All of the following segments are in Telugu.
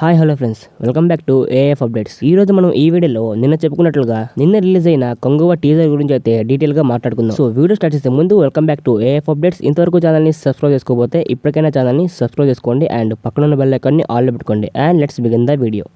Hi hello friends, welcome back to AF updates. ఈ రోజు మనం ఈ వీడియోలో నిన్న చెప్పుకున్నట్లుగా నిన్న రిలీజ్ అయిన కొంగువ టీజర్ గురించి అయితే డీటెయిల్ గా మాట్లాడుకుందాం. సో వీడియో స్టార్ట్ చేసే ముందు welcome back to AF updates. ఇంతవరకు ఛానల్ ని సబ్స్క్రైబ్ చేసుకోకపోతే ఇప్పటికైనా ఛానల్ ని సబ్స్క్రైబ్ చేసుకోండి అండ్ పక్కన ఉన్న బెల్ ఐకాన్ ని ఆల్ లో పెట్టుకోండి. And let's begin the video.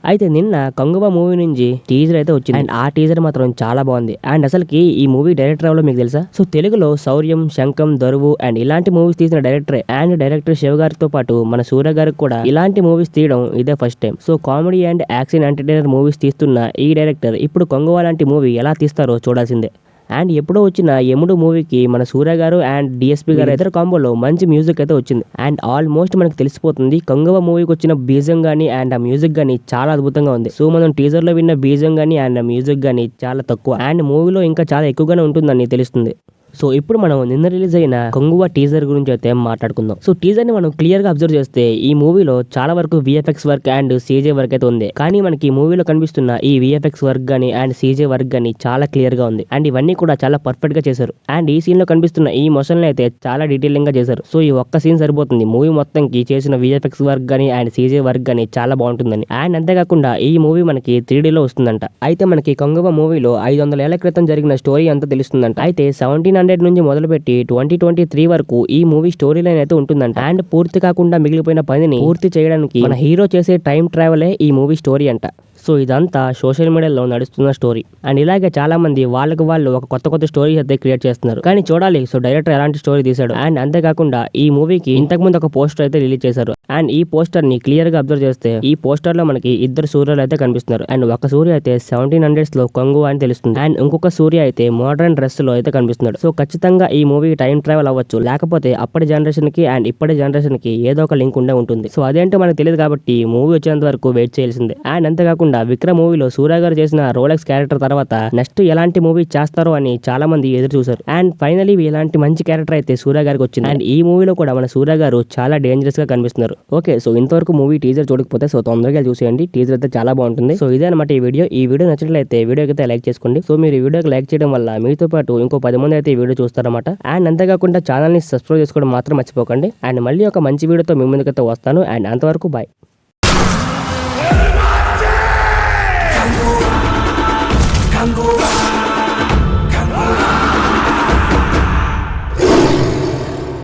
అయితే నిన్న కొంగువ మూవీ నుంచి టీజర్ అయితే వచ్చింది అండ్ ఆ టీజర్ మాత్రం చాలా బాగుంది. అండ్ అసలుకి ఈ మూవీ డైరెక్టర్ ఎవరో మీకు తెలుసా? సో తెలుగులో శౌర్యం, శంఖం, దరువు అండ్ ఇలాంటి మూవీస్ తీసిన డైరెక్టరే. అండ్ డైరెక్టర్ శివ గారితో పాటు మన సూర్య గారికి కూడా ఇలాంటి మూవీస్ తీయడం ఇదే first time. So comedy and action entertainer movies తీస్తున్న ఈ డైరెక్టర్ ఇప్పుడు కొంగువ లాంటి మూవీ ఎలా తీస్తారో చూడాల్సిందే. అండ్ ఎప్పుడో వచ్చిన యముడు మూవీకి మన సూర్య గారు అండ్ డిఎస్పీ గారు ఇద్దరు కాంబోలో మంచి మ్యూజిక్ అయితే వచ్చింది. అండ్ ఆల్మోస్ట్ మనకు తెలిసిపోతుంది కొంగువ మూవీకి వచ్చిన బీజం గానీ అండ్ ఆ మ్యూజిక్ గానీ చాలా అద్భుతంగా ఉంది. సో మనం టీజర్ లో విన్న బీజం గానీ అండ్ ఆ మ్యూజిక్ గానీ చాలా తక్కువ అండ్ మూవీలో ఇంకా చాలా ఎక్కువగానే ఉంటుందని తెలుస్తుంది. సో ఇప్పుడు మనం నిన్న రిలీజ్ అయిన కొంగువ టీజర్ గురించి అయితే మాట్లాడుకుందాం. సో టీజర్ ని మనం క్లియర్ గా అబ్జర్వ్ చేస్తే ఈ మూవీలో చాలా వరకు VFX work and CG work అయితే ఉంది. కానీ మనకి ఈ మూవీలో కనిపిస్తున్న ఈ విఎఫ్ఎక్స్ వర్క్ గానీ అండ్ సీజే వర్క్ గానీ చాలా క్లియర్ గా ఉంది. అండ్ ఇవన్నీ కూడా చాలా పర్ఫెక్ట్ గా చేశారు. అండ్ ఈ సీన్ లో కనిపిస్తున్న ఈ మొషన్ అయితే చాలా డీటెయిలింగ్ గా చేశారు. సో ఈ ఒక్క సీన్ సరిపోతుంది మూవీ మొత్తంకి చేసిన విఎఫ్ఎక్స్ వర్క్ గానీ అండ్ సీజే వర్క్ గానీ చాలా బాగుంటుందని. అండ్ అంతేకాకుండా ఈ మూవీ మనకి 3D లో వస్తుందంట. అయితే మనకి కొంగువ మూవీలో 500 ఏళ్ల క్రితం జరిగిన స్టోరీ అంతా తెలుస్తుందంట. అయితే 1700 నుంచి మొదలుపెట్టి 2023 వరకు ఈ మూవీ స్టోరీ లైన్ అయితే ఉంటుందంట. అండ్ పూర్తి కాకుండా మిగిలిపోయిన పనిని పూర్తి చేయడానికి మన హీరో చేసే టైం ట్రావెలే ఈ మూవీ స్టోరీ అంట. సో ఇదంతా సోషల్ మీడియాలో నడుస్తున్న స్టోరీ. అండ్ ఇలాగే చాలా మంది వాళ్ళకి వాళ్ళు ఒక కొత్త స్టోరీ అయితే క్రియేట్ చేస్తున్నారు. కానీ చూడాలి సో డైరెక్టర్ ఎలాంటి స్టోరీ తీశాడు. అండ్ అంతేకాకుండా ఈ మూవీకి ఇంతకుముందు ఒక పోస్టర్ అయితే రిలీజ్ చేశారు. అండ్ ఈ పోస్టర్ ని క్లియర్ గా అబ్జర్వ్ చేస్తే ఈ పోస్టర్ లో మనకి ఇద్దరు సూర్యులు అయితే కనిపిస్తున్నారు. అండ్ ఒక సూర్య అయితే 1700s లో కొంగు అని తెలుస్తుంది. అండ్ ఇంకొక సూర్య అయితే మోడర్న్ డ్రెస్ లో అయితే కనిపిస్తున్నాడు. సో ఖచ్చితంగా ఈ మూవీ టైం ట్రావెల్ అవ్వచ్చు, లేకపోతే అప్పటి జనరేషన్ కి అండ్ ఇప్పటి జనరేషన్ కి ఏదో ఒక లింక్ ఉండే ఉంటుంది. సో అదేంటో మనకు తెలియదు కాబట్టి మూవీ వచ్చేంత వరకు వెయిట్ చేయాల్సిందే. అండ్ అంతేకాకుండా విక్రమ్ మూవీలో సూర్య గారు చేసిన రోలెక్స్ క్యారెక్టర్ తర్వాత నెక్స్ట్ ఎలాంటి మూవీ చేస్తారో అని చాలా మంది ఎదురు చూసారు. అండ్ ఫైనలీ ఇలాంటి మంచి క్యారెక్టర్ అయితే సూర్య గారికి వచ్చింది. అండ్ ఈ మూవీలో కూడా మన సూర్య గారు చాలా డేంజరస్ గా కనిపిస్తున్నారు. ఓకే, సో ఇంతవరకు మూవీ టీజర్ చూడకపోతే సో తొందరగా చూసేయండి. టీజర్ అయితే చాలా బాగుంటుంది. సో ఇదే అనమాట ఈ వీడియో నచ్చినట్లయితే వీడియోకి అయితే లైక్ చేసుకోండి. సో మీరు ఈ వీడియోకి లైక్ చేయడం వల్ల మీతో పాటు ఇంకో 10 మంది అయితే ఈ వీడియో చూస్తారన్నమాట. అండ్ అంతేకాకుండా ఛానల్ ని సబ్స్క్రైబ్ చేసుకోవడం మాత్రం మర్చిపోకండి. అండ్ మళ్ళీ ఒక మంచి వీడియోతో మీ ముందుకైతే వస్తాను. అండ్ అంతవరకు బాయ్. Kango